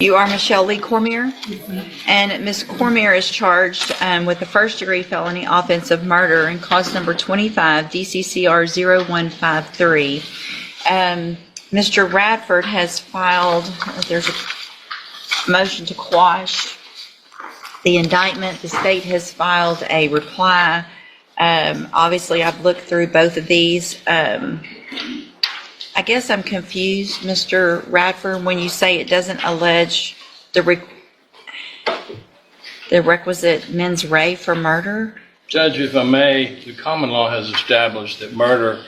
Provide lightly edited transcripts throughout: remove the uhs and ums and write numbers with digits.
You are Michelle Lee Cormier, and Ms. Cormier is charged with a first-degree felony offense of murder in cause number 25 DCCR 0153. Mr. Radford has filed, there's a motion to quash the indictment. The state has filed a reply. Obviously, I've looked through both of these. I guess I'm confused, Mr. Radford, when you say it doesn't allege the requisite mens rea for murder? Judge, if I may, the common law has established that murder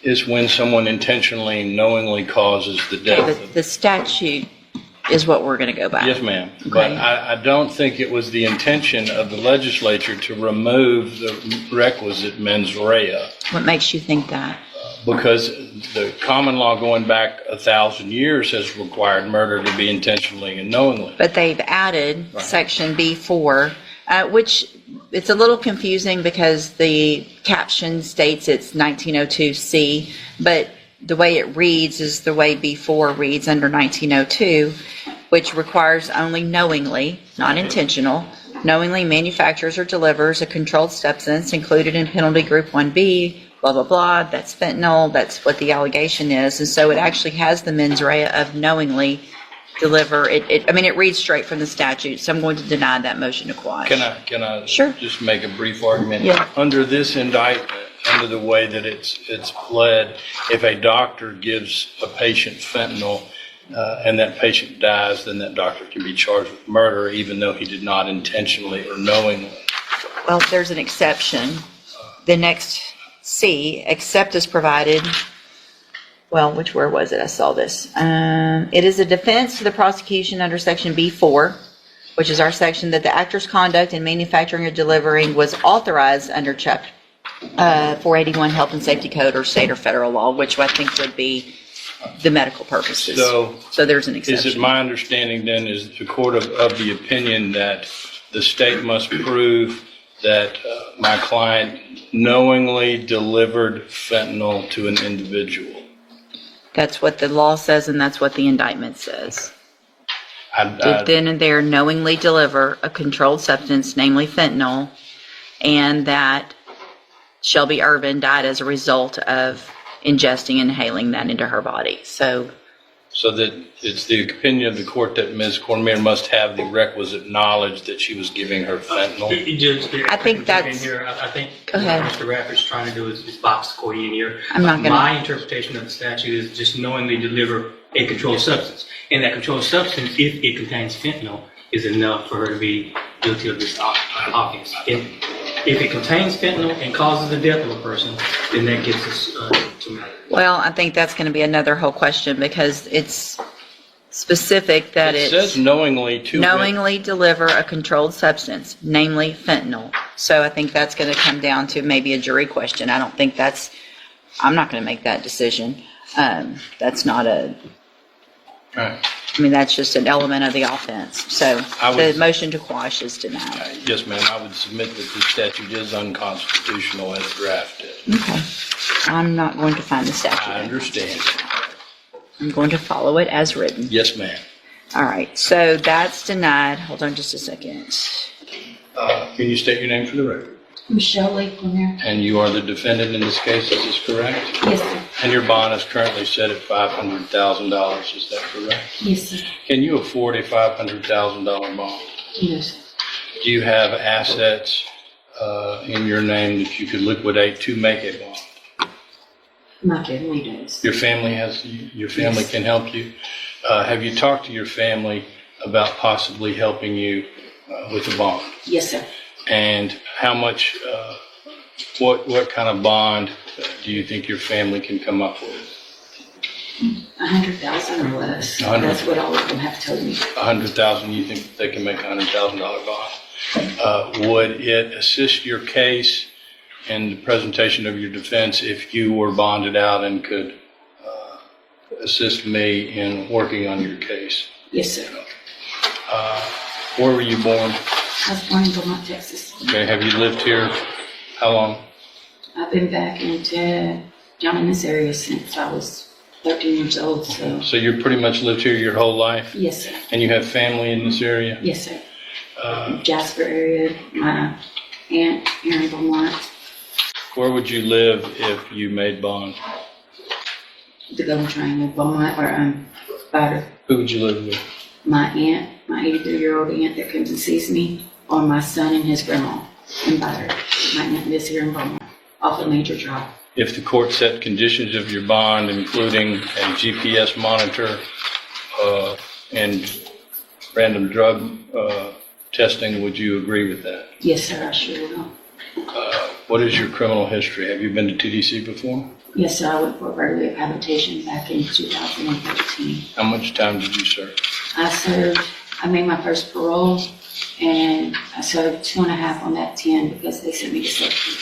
is when someone intentionally and knowingly causes the death. Okay, the statute is what we're going to go by. Yes, ma'am. Okay. But I don't think it was the intention of the legislature to remove the requisite mens rea. What makes you think that? Because the common law going back 1,000 years has required murder to be intentionally and knowingly. But they've added section B4, which it's a little confusing because the caption states it's 1902C, but the way it reads is the way B4 reads under 1902, which requires only knowingly, not intentional, knowingly manufactures or delivers a controlled substance included in penalty group 1B, blah, blah, blah, that's fentanyl, that's what the allegation is. And so it actually has the mens rea of knowingly deliver. It reads straight from the statute, so I'm going to deny that motion to quash. Can I Sure. just make a brief argument? Yeah. Under this indictment, under the way that it's pled, if a doctor gives a patient fentanyl and that patient dies, then that doctor can be charged with murder even though he did not intentionally or knowingly. Well, there's an exception. The next C, except as provided, well, where was it? I saw this. It is a defense to the prosecution under section B4, which is our section, that the actor's conduct in manufacturing or delivering was authorized under chapter 481 Health and Safety Code or state or federal law, which I think would be the medical purposes. So there's an exception. Is it my understanding then, is the court of the opinion that the state must prove that my client knowingly delivered fentanyl to an individual? That's what the law says, and that's what the indictment says. Did then and there knowingly deliver a controlled substance, namely fentanyl, and that Shelby Irvin died as a result of ingesting and inhaling that into her body. So that it's the opinion of the court that Ms. Cormier must have the requisite knowledge that she was giving her fentanyl? I think that's... I think Go ahead. what Mr. Radford's trying to do is box the court in here. I'm not gonna... My interpretation of the statute is just knowingly deliver a controlled substance. And that controlled substance, if it contains fentanyl, is enough for her to be guilty of this offense. If it contains fentanyl and causes the death of a person, then that gets us to murder. Well, I think that's going to be another whole question because it's specific that It says knowingly to deliver a controlled substance, namely fentanyl. So I think that's going to come down to maybe a jury question. I'm not going to make that decision. That's not Right. that's just an element of the offense. So the motion to quash is denied. Yes, ma'am. I would submit that the statute is unconstitutional as drafted. Okay. I'm not going to find the statute. I understand. I'm going to follow it as written. Yes, ma'am. All right. So that's denied. Hold on just a second. Can you state your name for the record? Michelle Lee Cormier. And you are the defendant in this case, is this correct? Yes, sir. And your bond is currently set at $500,000, is that correct? Yes, sir. Can you afford a $500,000 bond? Yes, sir. Do you have assets in your name that you could liquidate to make a bond? My family does. Your family Yes. can help you? Have you talked to your family about possibly helping you with a bond? Yes, sir. And how much, what kind of bond do you think your family can come up with? 100,000 or less. 100. That's what all of them have told me. 100,000, you think they can make a $100,000 bond? Would it assist your case in the presentation of your defense if you were bonded out and could assist me in working on your case? Yes, sir. Where were you born? I was born in Beaumont, Texas. Okay, have you lived here how long? I've been back down in this area since I was 13 years old, so. So you pretty much lived here your whole life? Yes, sir. And you have family in this area? Yes, sir. Jasper area, my aunt, here in Vermont, Where would you live if you made bond? the Golden Triangle, Vermont, or Bader. Who would you live with? My aunt, my 83-year-old aunt that comes and sees me, or my son and his grandma in Bader. My aunt lives here in Vermont, off of Major Drive. If the court set conditions of your bond, including a GPS monitor and random drug testing, would you agree with that? Yes, sir, I sure will. What is your criminal history? Have you been to TDC before? Yes, sir, I went for burglary of habitation back in 2013. How much time did you serve? I made my first parole, and I served 2.5 on that 10 because they sent me to safety.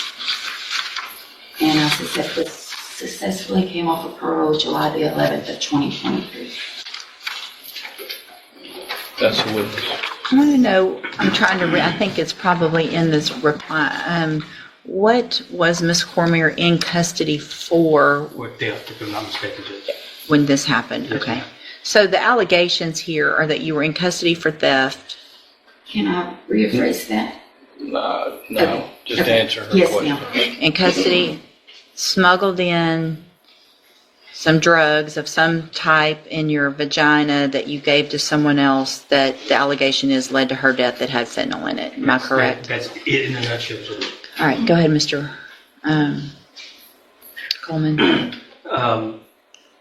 And I successfully came off of parole July the 11th of 2023. That's a witness. I want to know, I'm trying to I think it's probably in this reply. What was Ms. Cormier in custody for Or theft, if I'm not mistaken, Judge. when this happened? Yes, Okay. ma'am. So the allegations here are that you were in custody for theft. Can I rephrase that? No, Okay. just Okay. answer her Yes, question. ma'am. In custody, smuggled in some drugs of some type in your vagina that you gave to someone else that the allegation is led to her death that had fentanyl in it. Am I correct? That's it in a nutshell, Judge. All right, go ahead, Mr. Coleman.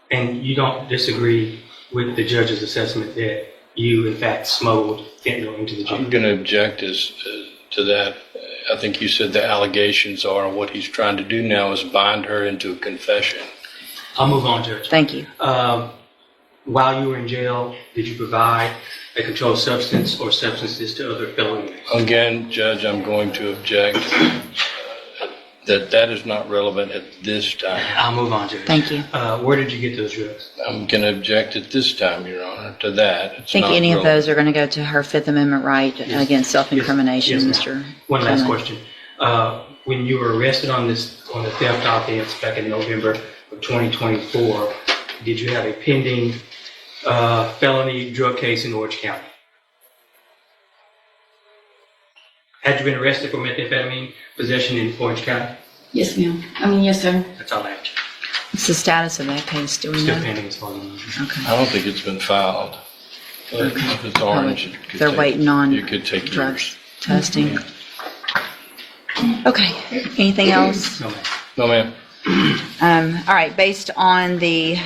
And you don't disagree with the judge's assessment that you, in fact, smuggled fentanyl into the jail? I'm going to object to that. I think you said the allegations are what he's trying to do now is bind her into a confession. I'll move on, Judge. Thank you. While you were in jail, did you provide a controlled substance or substances to other felonies? Again, Judge, I'm going to object that is not relevant at this time. I'll move on, Judge. Thank you. Where did you get those drugs? I'm going to object at this time, Your Honor, to that. I think any of those are going to go to her Fifth Amendment right against self-incrimination, Yes, Mr. One last Coleman. question. When you were arrested on the theft offense back in November of 2024, did you have a pending felony drug case in Orange County? Had you been arrested for methamphetamine possession in Orange County? Yes, ma'am. Yes, sir. That's all I have. What's the status of that case? Do we Still know? pending as far as I know. Okay. I don't think it's been filed. But if it's orange, it could They're take- waiting on it could take drugs years. testing. Okay. Anything else? No, ma'am. No, ma'am. All right. Based on the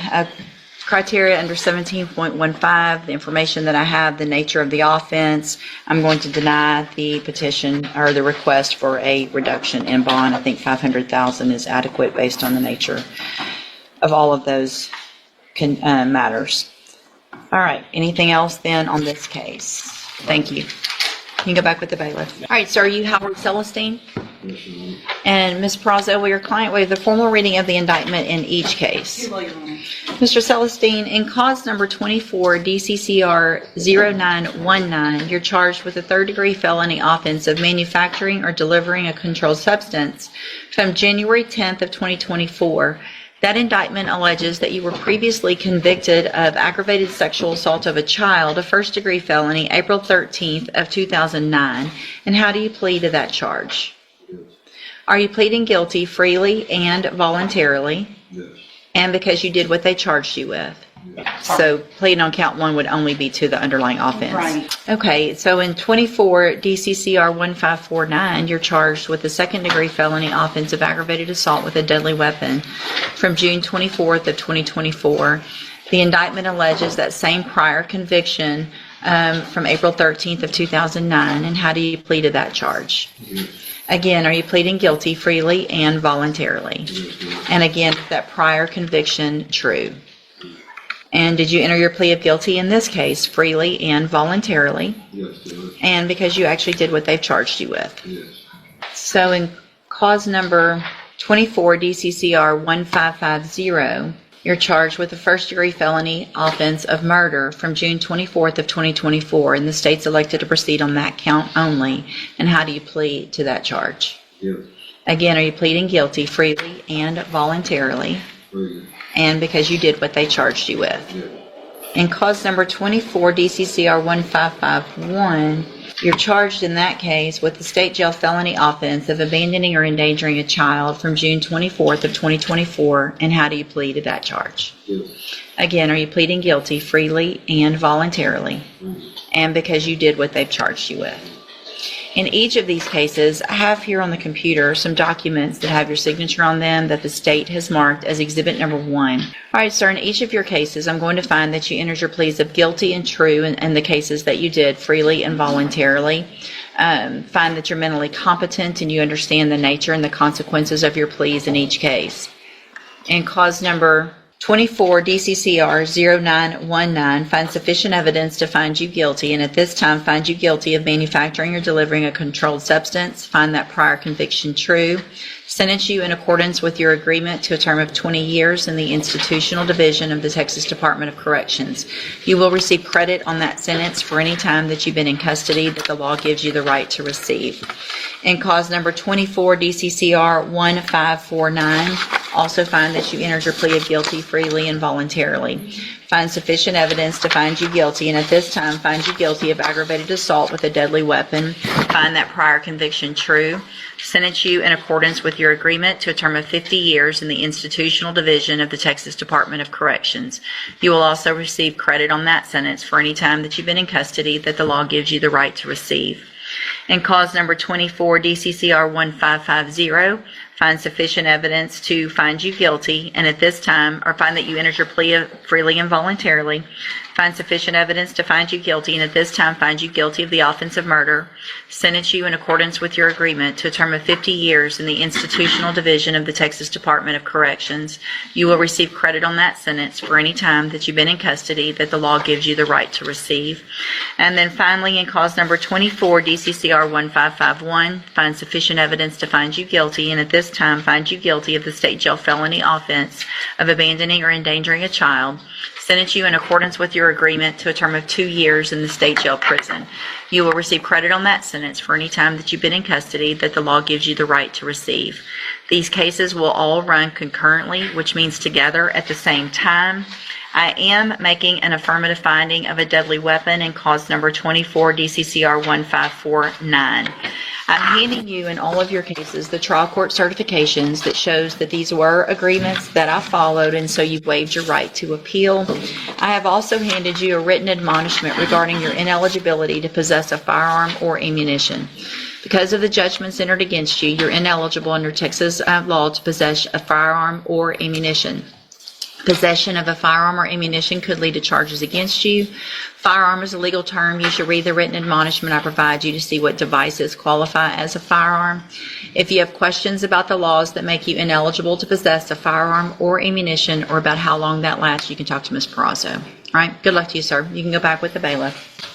criteria under 17.15, the information that I have, the nature of the offense, I'm going to deny the petition or the request for a reduction in bond. I think $500,000 is adequate based on the nature of all of those matters. All right. Anything else then on this case? Thank you. You can go back with the bailiff. All right, sir, are you Howard Celestine? And Ms. Prazo, will your client waive the formal reading of the indictment in each case? Mr. Celestine, in cause number 24, DCCR 0919, you're charged with a third-degree felony offense of manufacturing or delivering a controlled substance from January 10th of 2024. That indictment alleges that you were previously convicted of aggravated sexual assault of a child, a first-degree felony, April 13th of 2009. And how do you plead to that charge? Are you pleading guilty freely and voluntarily? Yes. And because you did what they charged you with? So pleading on count one would only be to the underlying offense. Right. Okay, so in 24 DCCR 1549, you're charged with a second-degree felony offense of aggravated assault with a deadly weapon from June 24th of 2024. The indictment alleges that same prior conviction from April 13th of 2009. And how do you plead to that charge? Yes. Again, are you pleading guilty freely and voluntarily? Yes. And again, is that prior conviction true? And did you enter your plea of guilty in this case freely and voluntarily? Yes. Yes. And because you actually did what they've charged you with? Yes. So in cause number 24 DCCR 1550, you're charged with a first-degree felony offense of murder from June 24th of 2024, and the state's elected to proceed on that count only. And how do you plead to that charge? Yes. Again, are you pleading guilty freely and voluntarily? Freely. and because you did what they charged you with. In cause number 24, DCCR 1551, you're charged in that case with the state jail felony offense of abandoning or endangering a child from June 24th of 2024. And how do you plead to that charge? Again, are you pleading guilty freely and voluntarily, and because you did what they've charged you with? In each of these cases, I have here on the computer some documents that have your signature on them that the state has marked as exhibit number 1. All right, sir, in each of your cases, I'm going to find that you entered your pleas of guilty and true in the cases that you did freely and voluntarily. Find that you're mentally competent and you understand the nature and the consequences of your pleas in each case. In cause number 24 DCCR 0919, find sufficient evidence to find you guilty, and at this time find you guilty of manufacturing or delivering a controlled substance. Find that prior conviction true. Sentence you in accordance with your agreement to a term of 20 years in the institutional division of the Texas Department of Corrections. You will receive credit on that sentence for any time that you've been in custody that the law gives you the right to receive. In cause number 24 DCCR 1549, also find that you entered your plea of guilty freely and voluntarily. Find sufficient evidence to find you guilty, and at this time find you guilty of aggravated assault with a deadly weapon. Find that prior conviction true. Sentence you in accordance with your agreement to a term of 50 years in the institutional division of the Texas Department of Corrections. You will also receive credit on that sentence for any time that you've been in custody that the law gives you the right to receive. In cause number 24 DCCR 1550, find sufficient evidence to find you guilty, and at this time, or find that you entered your plea freely and voluntarily. Find sufficient evidence to find you guilty, and at this time find you guilty of the offense of murder. Sentence you in accordance with your agreement to a term of 50 years in the institutional division of the Texas Department of Corrections. You will receive credit on that sentence for any time that you've been in custody that the law gives you the right to receive. And then finally, in cause number 24 DCCR 1551, find sufficient evidence to find you guilty, and at this time find you guilty of the state jail felony offense of abandoning or endangering a child. Sentence you in accordance with your agreement to a term of 2 years in the state jail prison. You will receive credit on that sentence for any time that you've been in custody that the law gives you the right to receive. These cases will all run concurrently, which means together at the same time. I am making an affirmative finding of a deadly weapon in cause number 24 DCCR 1549. I'm handing you in all of your cases the trial court certifications that shows that these were agreements that I followed, and so you've waived your right to appeal. I have also handed you a written admonishment regarding your ineligibility to possess a firearm or ammunition. Because of the judgments entered against you, you're ineligible under Texas law to possess a firearm or ammunition. Possession of a firearm or ammunition could lead to charges against you. Firearm is a legal term. You should read the written admonishment I provide you to see what devices qualify as a firearm. If you have questions about the laws that make you ineligible to possess a firearm or ammunition, or about how long that lasts, you can talk to Ms. Perazzo. All right, good luck to you, sir. You can go back with the bailiff.